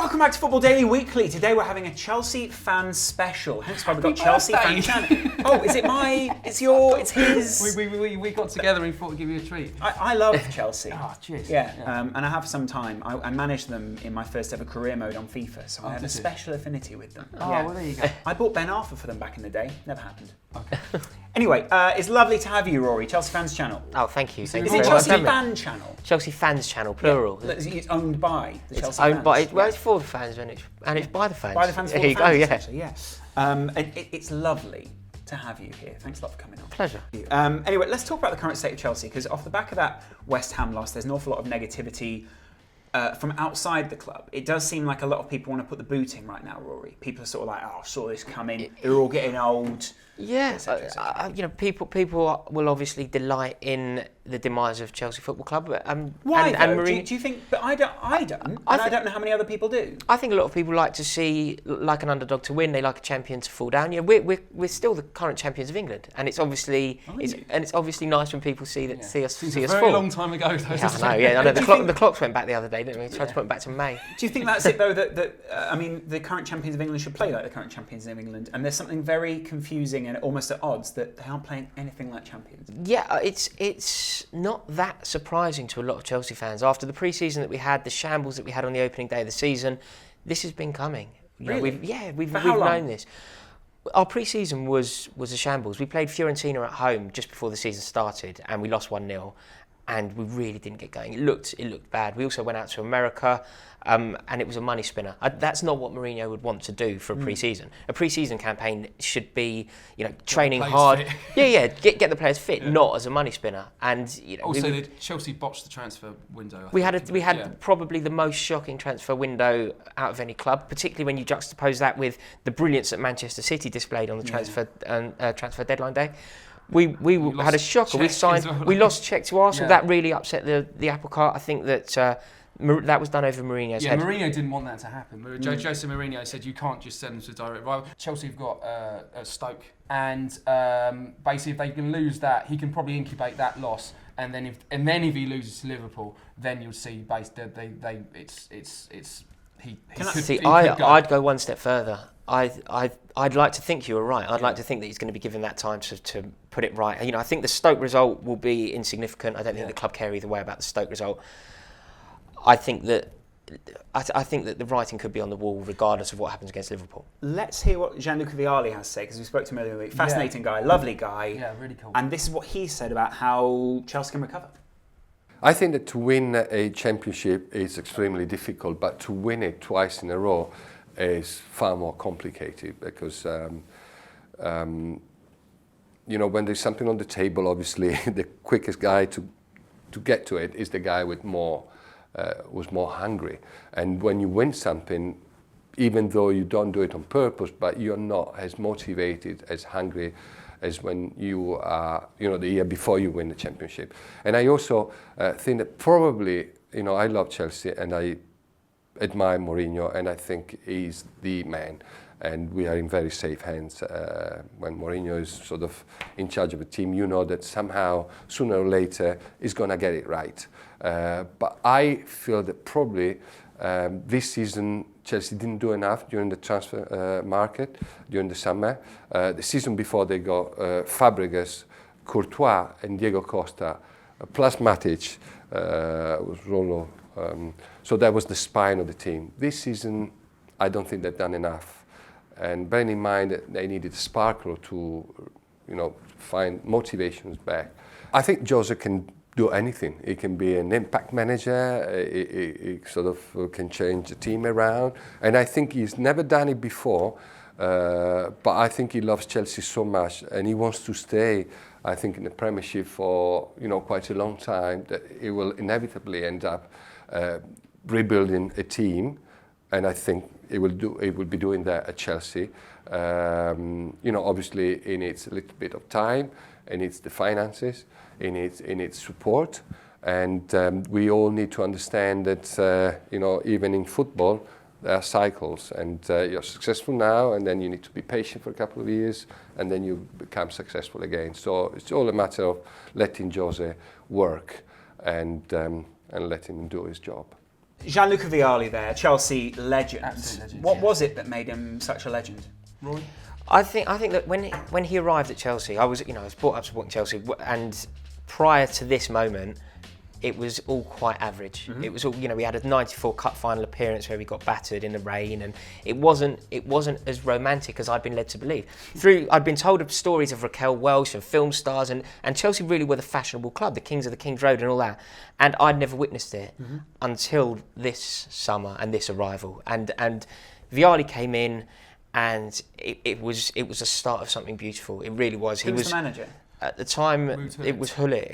Welcome back to Football Daily Weekly. Today we're having a Chelsea fan special. Hence why we've got Chelsea fan channel. Oh, is it my? It's your. It's his. We got together and thought we'd give you a treat. I love Chelsea. Oh, cheers. Yeah, and I have some time. I managed them in my first ever career mode on FIFA, so I have a special affinity with them. Oh, well, there you go. I bought Ben Arthur for them back in the day. Never happened. Okay. Anyway, it's lovely to have you, Rory. Chelsea Fans Channel. Oh, thank you. Is it Chelsea Fan Channel? Chelsea Fans Channel, plural. Yeah. It's owned by the Chelsea owned fans. by, well, it's for the fans and it's by the fans. By the fans, for there the you fans, go, yeah. It's lovely to have you here. Thanks a lot for coming on. Pleasure. Anyway, let's talk about the current state of Chelsea, because off the back of that West Ham loss, there's an awful lot of negativity from outside the club. It does seem like a lot of people want to put the boot in right now, Rory. People are sort of like, oh, I saw this coming. They're all getting old. Yeah, et cetera, et cetera. People will obviously delight in the demise of Chelsea Football Club. Why and though? Mourinho, Do you think? But I don't. I don't know how many other people do. I think a lot of people like to see like an underdog to win. They like a champion to fall down. Yeah, we're still the current champions of England, and it's obviously it's obviously nice when people see us Seems see a us very fall. long time ago. Though, I know. The clocks went back the other day, didn't we? Tried to put them back to May. Do you think that's it though? That the current champions of England should play like the current champions of England, and there's something very confusing and almost at odds that they aren't playing anything like champions. Yeah, it's not that surprising to a lot of Chelsea fans. After the pre-season that we had, the shambles that we had on the opening day of the season, this has been coming. Really? We've known this. Our pre-season was a shambles. We played Fiorentina at home just before the season started, and we lost 1-0. And we really didn't get going. It looked bad. We also went out to America, and it was a money spinner. That's not what Mourinho would want to do for a pre-season. A pre-season campaign should be, training hard. Get the players fit, not as a money spinner. And also, Chelsea botched the transfer window. We had probably the most shocking transfer window out of any club, particularly when you juxtapose that with the brilliance that Manchester City displayed on the transfer deadline day. We had a shocker. We lost Czech to Arsenal. Yeah. That really upset the apple cart. I think that that was done over Mourinho's head. Yeah, Mourinho didn't want that to happen. Jose Mourinho said you can't just send them to a direct rival. Chelsea have got Stoke, and basically if they can lose that, he can probably incubate that loss. And then if he loses to Liverpool, then you'll see I'd go one step further. I'd like to think you were right. I'd like to think that he's going to be given that time to put it right. I think the Stoke result will be insignificant. I don't think the club care either way about the Stoke result. I think that the writing could be on the wall regardless of what happens against Liverpool. Let's hear what Gianluca Vialli has to say, because we spoke to him earlier in the week. Fascinating guy, lovely guy. Yeah, really cool. And this is what he said about how Chelsea can recover. I think that to win a championship is extremely difficult, but to win it twice in a row is far more complicated, because when there's something on the table, obviously the quickest guy to get to it is the guy with was more hungry. And when you win something, even though you don't do it on purpose, but you're not as motivated, as hungry as when you are, the year before you win the championship. And I also think that probably, I love Chelsea and I admire Mourinho, and I think he's the man. And we are in very safe hands. When Mourinho is sort of in charge of a team, that somehow, sooner or later, he's going to get it right. But I feel that probably this season, Chelsea didn't do enough during the transfer market, during the summer. The season before, they got Fabregas, Courtois, and Diego Costa, plus Matic, was Rolo. So that was the spine of the team. This season, I don't think they've done enough. And bearing in mind that they needed a sparkle to, find motivations back. I think Jose can do anything. He can be an impact manager. He sort of can change the team around. And I think he's never done it before. But I think he loves Chelsea so much, and he wants to stay, I think, in the Premiership for quite a long time, that he will inevitably end up rebuilding a team, and I think he will be doing that at Chelsea. Obviously it needs a little bit of time, it needs the finances, it needs support, and we all need to understand that even in football there are cycles, and you're successful now, and then you need to be patient for a couple of years, and then you become successful again. So it's all a matter of letting Jose work and letting him do his job. Gianluca Vialli there, Chelsea legend. Absolute legend, What yeah. was it that made him such a legend? Rory? I think that when he arrived at Chelsea, I was brought up supporting Chelsea, and prior to this moment, it was all quite average. It was all, we had a '94 Cup final appearance where we got battered in the rain, and it wasn't as romantic as I'd been led to believe. I'd been told of stories of Raquel Welch and film stars, and Chelsea really were the fashionable club, the kings of the King's Road and all that, and I'd never witnessed it until this summer and this arrival, and Vialli came in. And it was a start of something beautiful. It really was. Who was the manager? At the time, it was Hullet.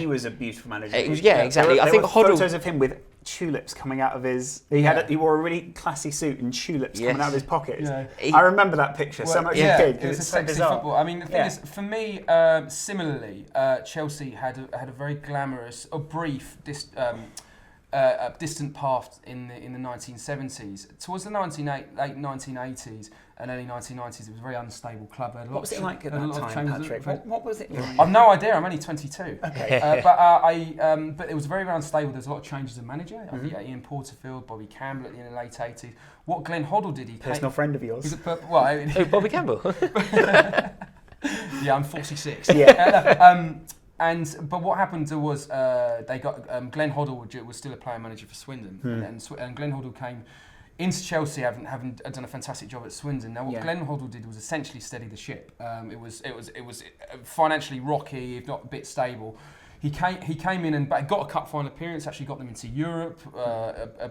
He was a beautiful manager. It was, exactly. There I think were Hoddle. photos of him with tulips coming out of his. He wore a really classy suit and tulips coming out of his pockets. Yeah. I remember that picture so much as a kid it was because it's a so sexy bizarre. football. I mean, the thing is, for me, similarly, Chelsea had a very glamorous, brief, distant path in the 1970s. Towards the late 1980s and early 1990s, it was a very unstable club. What was it like at that time, Patrick? What was it? I've no idea. I'm only 22. Okay. But it was very unstable. There was a lot of changes of manager. Ian Porterfield, Bobby Campbell at the end of the late 80s. What Glenn Hoddle did, Personal friend of yours. Bobby Campbell. Yeah, I'm 46. Yeah. But what happened was they got Glenn Hoddle was still a player manager for Swindon, and Glenn Hoddle came into Chelsea having done a fantastic job at Swindon. Now what Glenn Hoddle did was essentially steady the ship. It was financially rocky, if not a bit stable. He came in and got a cup final appearance. Actually got them into Europe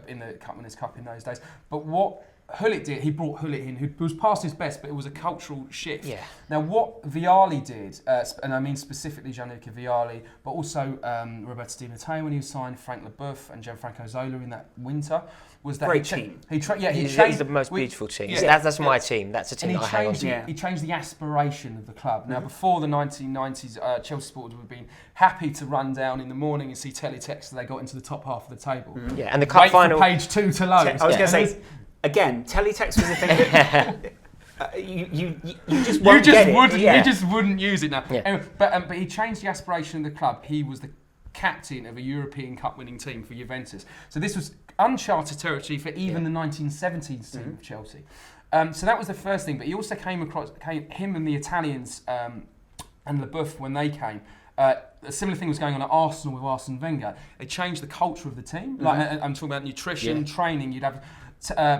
in the Cup Winners' Cup in those days. But what Hullet did, he brought Hullet in, who was past his best, but it was a cultural shift. Yeah. Now, what Vialli did, and I mean specifically Gianluca Vialli, but also Roberto Di Matteo when he was signed, Frank Leboeuf and Gianfranco Zola in that winter, was that Great team. He's changed the most beautiful team. Yeah. That's my team. That's a team and that I hang on to. he changed the aspiration of the club. Now, before the 1990s, Chelsea supporters would have been happy to run down in the morning and see teletext that they got into the top half of the table. Yeah, and the cup Wait final. for page 2 to load. I was going to say, again, teletext was a thing that you just won't get it. You just wouldn't use it now. Yeah. Anyway, but he changed the aspiration of the club. He was the captain of a European Cup winning team for Juventus. So this was uncharted territory for even the 1970s team of Chelsea. So that was the first thing. But he also came him and the Italians and Leboeuf when they came. A similar thing was going on at Arsenal with Arsene Wenger. They changed the culture of the team. I'm talking about nutrition, training. You'd have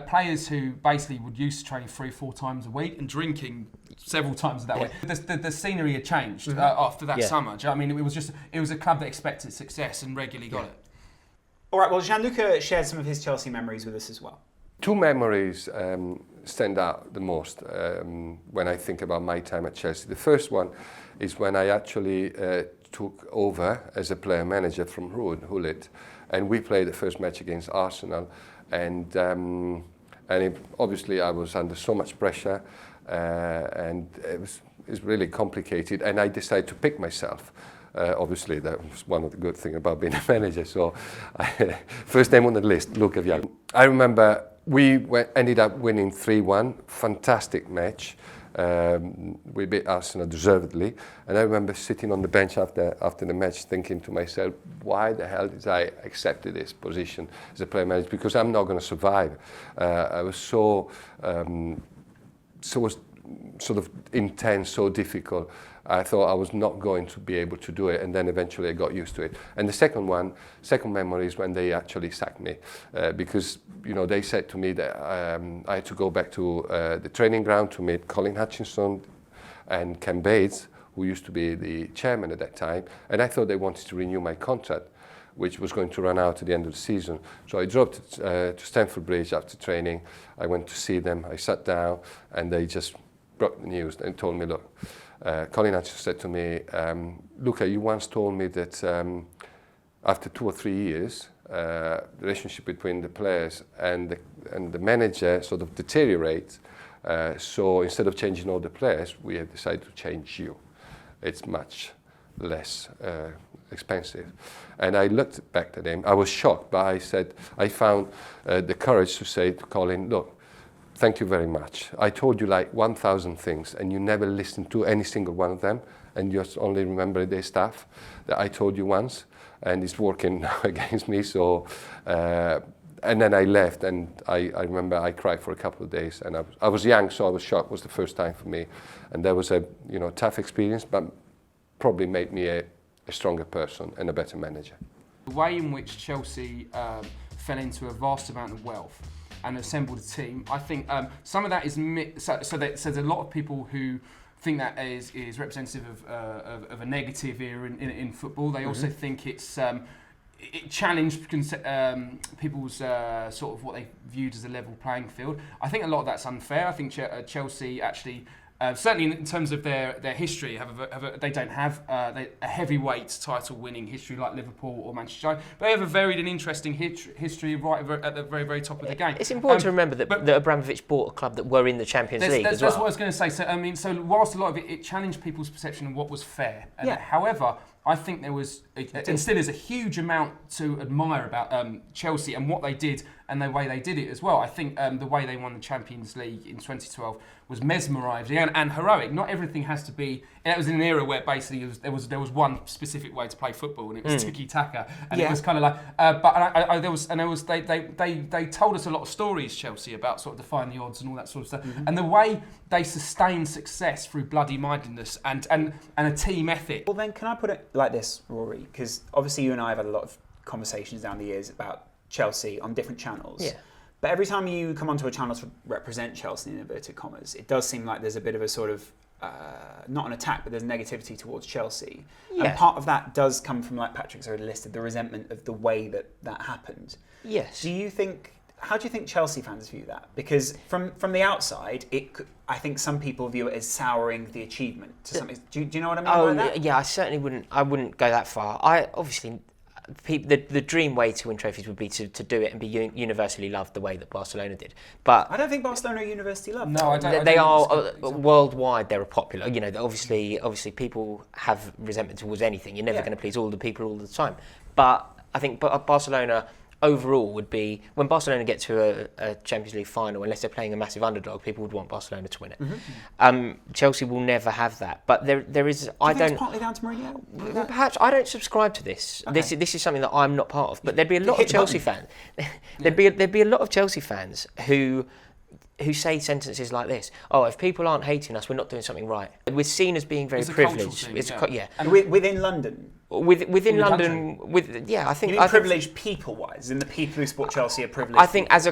players who basically would used to training 3-4 times a week and drinking several times that week. The scenery had changed after that summer. Do you know what I mean? It was a club that expected success and regularly got it. All right, well, Gianluca shared some of his Chelsea memories with us as well. Two memories stand out the most when I think about my time at Chelsea. The first one is when I actually took over as a player manager from Hullet, and we played the first match against Arsenal, and obviously I was under so much pressure, and it's really complicated, and I decided to pick myself. Obviously, that was one of the good things about being a manager. So, first name on the list, Luca Vialli. I remember we ended up winning 3-1, fantastic match. We beat Arsenal deservedly, and I remember sitting on the bench after the match thinking to myself, why the hell did I accept this position as a player manager? Because I'm not going to survive. I was so sort of intense, so difficult. I thought I was not going to be able to do it, and then eventually I got used to it. And the second memory is when they actually sacked me, because they said to me that I had to go back to the training ground to meet Colin Hutchinson and Ken Bates, who used to be the chairman at that time, and I thought they wanted to renew my contract, which was going to run out at the end of the season. So I drove to Stamford Bridge after training. I went to see them. I sat down, and they just broke the news and told me, look, Colin Hutchinson said to me, Luca, you once told me that after 2 or 3 years, the relationship between the players and the manager sort of deteriorates. So instead of changing all the players, we have decided to change you. It's much less expensive. And I looked back at him. I was shocked, but I said, I found the courage to say to Colin, look, thank you very much. I told you like 1,000 things, and you never listened to any single one of them, and you just only remember the stuff that I told you once, and it's working now against me. So And then I left, and I remember I cried for a couple of days, and I was young, so I was shocked. It was the first time for me, and that was a tough experience, but probably made me a stronger person and a better manager. The way in which Chelsea fell into a vast amount of wealth and assembled a team, I think some of that is so there's a lot of people who think that is representative of a negative era in football. They also think it challenged people's sort of what they viewed as a level playing field. I think a lot of that's unfair. I think Chelsea actually, certainly in terms of their history, they don't have a heavyweight title-winning history like Liverpool or Manchester United, but they have a varied and interesting history right at the very, very top of the game. It's important to remember that Abramovich bought a club that were in the Champions League as well. That's what I was going to say. So whilst a lot of it challenged people's perception of what was fair, however, I think there was, and still is, a huge amount to admire about Chelsea and what they did and the way they did it as well. I think the way they won the Champions League in 2012 was mesmerising and heroic. Not everything has to be. It was in an era where basically there was one specific way to play football, and it was tiki-taka, and it was kind of like. They told us a lot of stories, Chelsea, about sort of defying the odds and all that sort of stuff, and the way they sustained success through bloody-mindedness and a team ethic. Well, then, can I put it like this, Rory? Because obviously you and I have had a lot of conversations down the years about Chelsea on different channels. Yeah. But every time you come onto a channel to represent Chelsea in inverted commas, it does seem like there's a bit of a sort of, not an attack, but there's negativity towards Chelsea. Yeah. And part of that does come from, like Patrick's already listed, the resentment of the way that happened. Yes. How do you think Chelsea fans view that? Because from the outside, I think some people view it as souring the achievement to some extent. Do you know what I mean by that? Yeah, I certainly wouldn't. I wouldn't go that far. The dream way to win trophies would be to do it and be universally loved the way that Barcelona did. But I don't think Barcelona are universally loved. No, I don't. They are worldwide. They're popular. Obviously, people have resentment towards anything. You're never going to please all the people all the time. But I think Barcelona overall would be, when Barcelona get to a Champions League final, unless they're playing a massive underdog, people would want Barcelona to win it. Chelsea will never have that. But there is. I don't. It's partly down to Mourinho. Perhaps I don't subscribe to this. Okay. This is something that I'm not part of. But there'd be a lot of Chelsea fans. There'd be a lot of Chelsea fans who say sentences like this: "Oh, if people aren't hating us, we're not doing something right." We're seen as being very privileged. And within London. Within London, I think. You mean privileged people-wise, and the people who support Chelsea are privileged. I think as a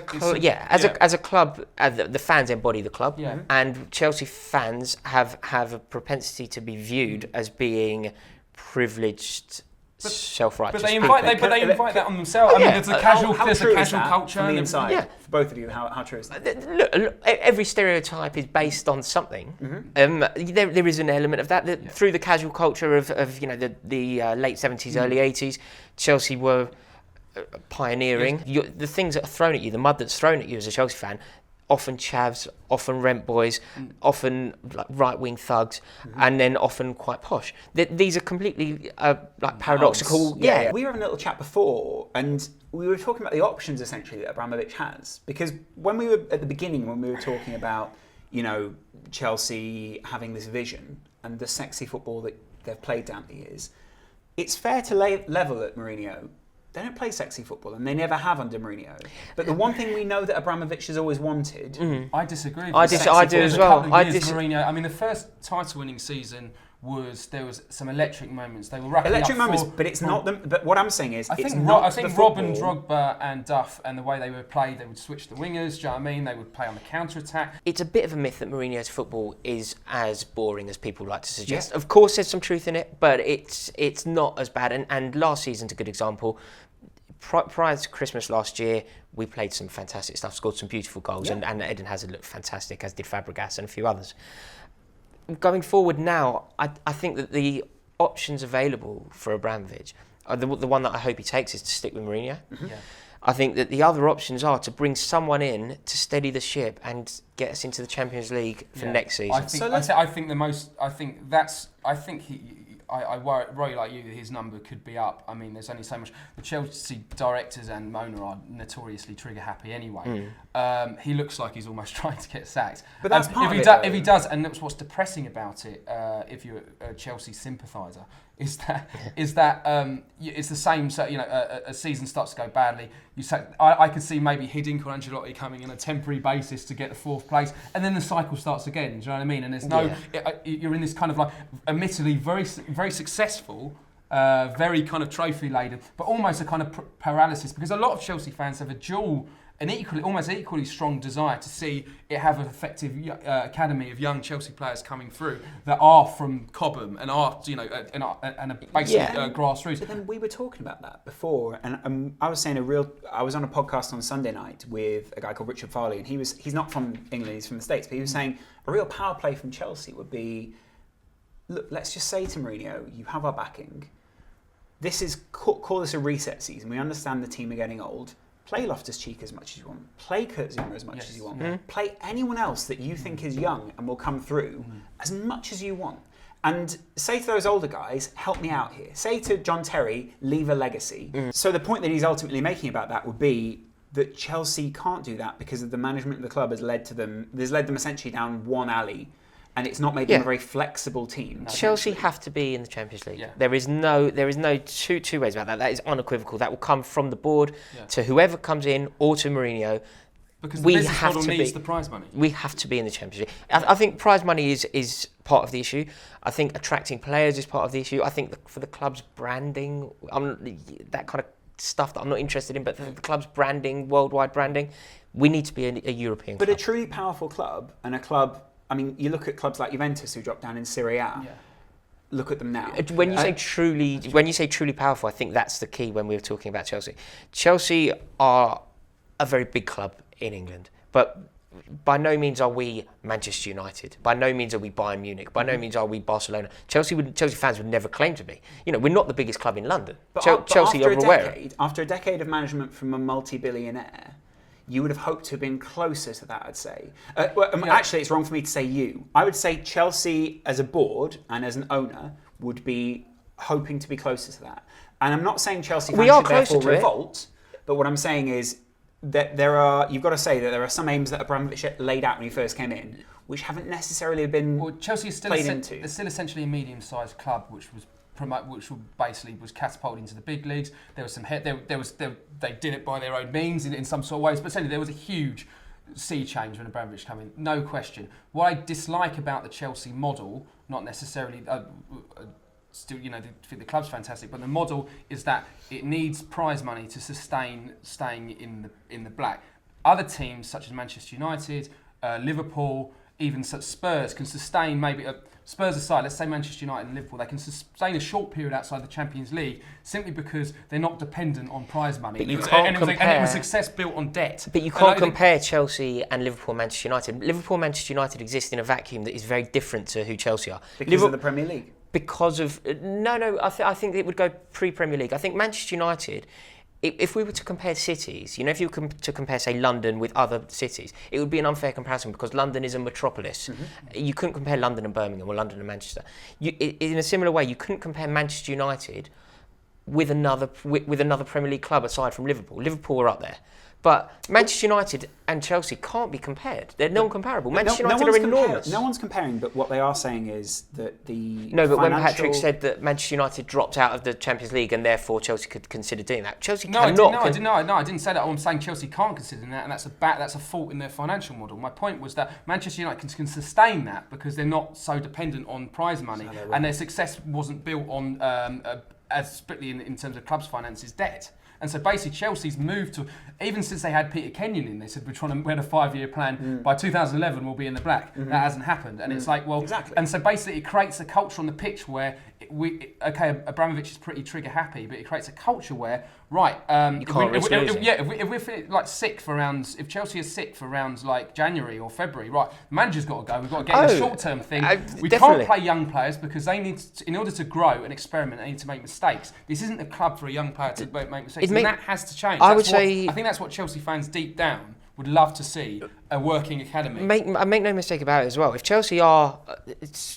club, the fans embody the club, and Chelsea fans have a propensity to be viewed as being privileged. Self-righteous. But they invite that on themselves. There's a casual culture on the inside. For both of you, how true is that? Look, every stereotype is based on something. There is an element of that through the casual culture of the late 70s, early 80s. Chelsea were pioneering. Yes. The things that are thrown at you, the mud that's thrown at you as a Chelsea fan, often chavs, often rent boys, often like right-wing thugs, and then often quite posh. These are completely paradoxical. Yeah. We were having a little chat before, and we were talking about the options essentially that Abramovich has. Because when we were at the beginning, when we were talking about Chelsea having this vision and the sexy football that they've played down the years, it's fair to level at Mourinho. They don't play sexy football, and they never have under Mourinho. But the one thing we know that Abramovich has always wanted... I disagree. I do as well. Mourinho, the first title-winning season there was some electric moments. They were racking electric up moments, but it's not them. But what I'm saying is, I think Robben, Drogba, and Duff, and the way they would play, they would switch the wingers. Do you know what I mean? They would play on the counter-attack. It's a bit of a myth that Mourinho's football is as boring as people like to suggest. Yeah. Of course, there's some truth in it, but it's not as bad. And last season's a good example. Prior to Christmas last year, we played some fantastic stuff, scored some beautiful goals, and Eden Hazard looked fantastic, as did Fabregas and a few others. Going forward now, I think that the options available for Abramovich, the one that I hope he takes is to stick with Mourinho. Yeah. I think that the other options are to bring someone in to steady the ship and get us into the Champions League for next season. I worry like you that his number could be up. I mean, there's only so much. The Chelsea directors and Mona are notoriously trigger happy anyway. He looks like he's almost trying to get sacked. But that's part of it. If he does, and that's what's depressing about it, if you're a Chelsea sympathiser, is that it's the same. So a season starts to go badly. You say I could see maybe Hiddink or Ancelotti coming on a temporary basis to get the 4th place, and then the cycle starts again. Do you know what I mean? And there's no you're in this kind of like admittedly very very successful. Very kind of trophy laden, but almost a kind of paralysis, because a lot of Chelsea fans have almost equally strong desire to see it have an effective academy of young Chelsea players coming through that are from Cobham and are and a basic grassroots. But then we were talking about that before, and I was saying I was on a podcast on Sunday night with a guy called Richard Farley, and he's not from England, he's from the States, but he was saying a real power play from Chelsea would be, look, let's just say to Mourinho, you have our backing. This is, call this a reset season. We understand the team are getting old. Play Loftus-Cheek as much as you want. Play Kurt Zouma as much as you want. Mm-hmm. Play anyone else that you think is young and will come through as much as you want. And say to those older guys, help me out here. Say to John Terry, leave a legacy. So the point that he's ultimately making about that would be that Chelsea can't do that because of the management of the club has led them essentially down one alley. And it's not made them a very flexible team. Chelsea have to be in the Champions League. Yeah. There is no two ways about that. That is unequivocal. That will come from the board to whoever comes in or to Mourinho. Because the business model needs the prize money. We have to be in the Champions League. I think prize money is part of the issue. I think attracting players is part of the issue. I think for the club's branding, that kind of stuff that I'm not interested in, but the club's branding, worldwide branding, we need to be a European club. But a truly powerful club and a club... I mean, you look at clubs like Juventus who dropped down in Serie A. Yeah. Look at them now. When you say truly powerful, I think that's the key when we were talking about Chelsea. Chelsea are a very big club in England, but by no means are we Manchester United. By no means are we Bayern Munich. By no means are we Barcelona. Chelsea fans would never claim to be. We're not the biggest club in London. But Chelsea are aware. After a decade of management from a multi-billionaire, you would have hoped to have been closer to that, I'd say. Actually, it's wrong for me to say you. I would say Chelsea as a board and as an owner would be hoping to be closer to that. And I'm not saying Chelsea fans should therefore revolt, but what I'm saying is that you've got to say that there are some aims that Abramovich laid out when he first came in, which haven't necessarily been Chelsea is still still essentially a medium-sized club, which was catapulted into the big leagues. There was they did it by their own means in some sort of ways, but essentially there was a huge sea change when Abramovich came in, no question. What I dislike about the Chelsea model, not necessarily still, think the club's fantastic, but the model is that it needs prize money to sustain staying in the black. Other teams such as Manchester United, Liverpool, even such Spurs can sustain maybe Spurs aside, let's say Manchester United and Liverpool, they can sustain a short period outside the Champions League simply because they're not dependent on prize money. But you can't compare. And it was success built on debt. But you can't compare Chelsea and Liverpool and Manchester United. Liverpool and Manchester United exist in a vacuum that is very different to who Chelsea are. Because of the Premier League? Because of... No, I think it would go pre-Premier League. I think Manchester United... If we were to compare cities, if you were to compare, say, London with other cities, it would be an unfair comparison because London is a metropolis. Mm-hmm. You couldn't compare London and Birmingham or London and Manchester. In a similar way, you couldn't compare Manchester United with another Premier League club aside from Liverpool. Liverpool are up there. But Manchester United and Chelsea can't be compared. They're non-comparable. Manchester United are enormous. No one's comparing, but what they are saying is that when Patrick said that Manchester United dropped out of the Champions League and therefore Chelsea could consider doing that, Chelsea cannot. I didn't say that. I'm saying Chelsea can't consider that, and that's a fault in their financial model. My point was that Manchester United can sustain that because they're not so dependent on prize money, and their success wasn't built on, as strictly in terms of clubs' finances, debt. And so basically Chelsea's moved to, even since they had Peter Kenyon in, they said we had a 5-year plan, by 2011 we'll be in the black. Mm-hmm. That hasn't happened. And it's like, well, exactly. And so basically it creates a culture on the pitch where, Abramovich is pretty trigger happy, but it creates a culture where, if we're like sick for rounds, if Chelsea is sick for rounds like January or February, right, the manager's got to go, we've got to get in a short-term thing. We can't play young players because they need to, in order to grow and experiment, they need to make mistakes. This isn't a club for a young player to make mistakes, and that has to change. I think that's what Chelsea fans deep down would love to see, a working academy. Make no mistake about it as well. If Chelsea are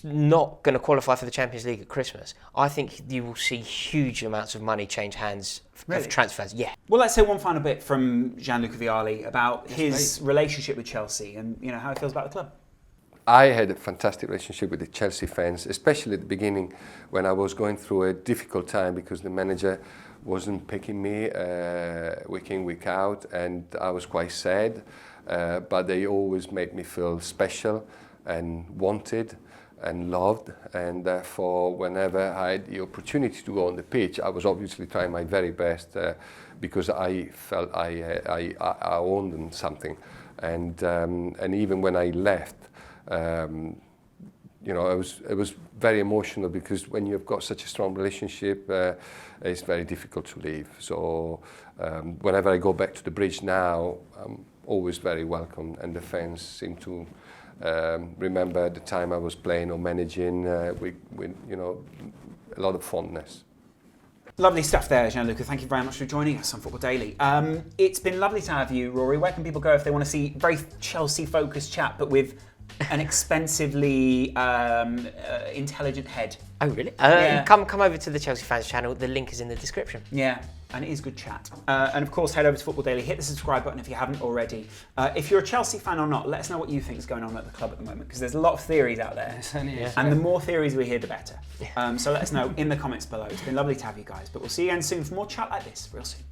not going to qualify for the Champions League at Christmas, I think you will see huge amounts of money change hands of transfers. Yeah. Well, let's say one final bit from Gianluca Vialli about his relationship with Chelsea and how he feels about the club. I had a fantastic relationship with the Chelsea fans, especially at the beginning when I was going through a difficult time because the manager wasn't picking me week in, week out, and I was quite sad. But they always made me feel special and wanted and loved, and therefore whenever I had the opportunity to go on the pitch, I was obviously trying my very best because I felt I owned them something, and even when I left, you know, it was very emotional because when you've got such a strong relationship, it's very difficult to leave. So whenever I go back to the bridge now, I'm always very welcome, and the fans seem to remember the time I was playing or managing with you know, a lot of fondness. Lovely stuff there, Gianluca. Thank you very much for joining us on Football Daily. It's been lovely to have you, Rory. Where can people go if they want to see very Chelsea-focused chat, but with an expensively intelligent head? Oh, really? Yeah. Come over to the Chelsea Fans channel. The link is in the description. Yeah, and it is good chat. And of course, head over to Football Daily, hit the subscribe button if you haven't already. If you're a Chelsea fan or not, let us know what you think is going on at the club at the moment, because there's a lot of theories out there. And the more theories we hear, the better. So let us know in the comments below. It's been lovely to have you guys, but we'll see you again soon for more chat like this real soon.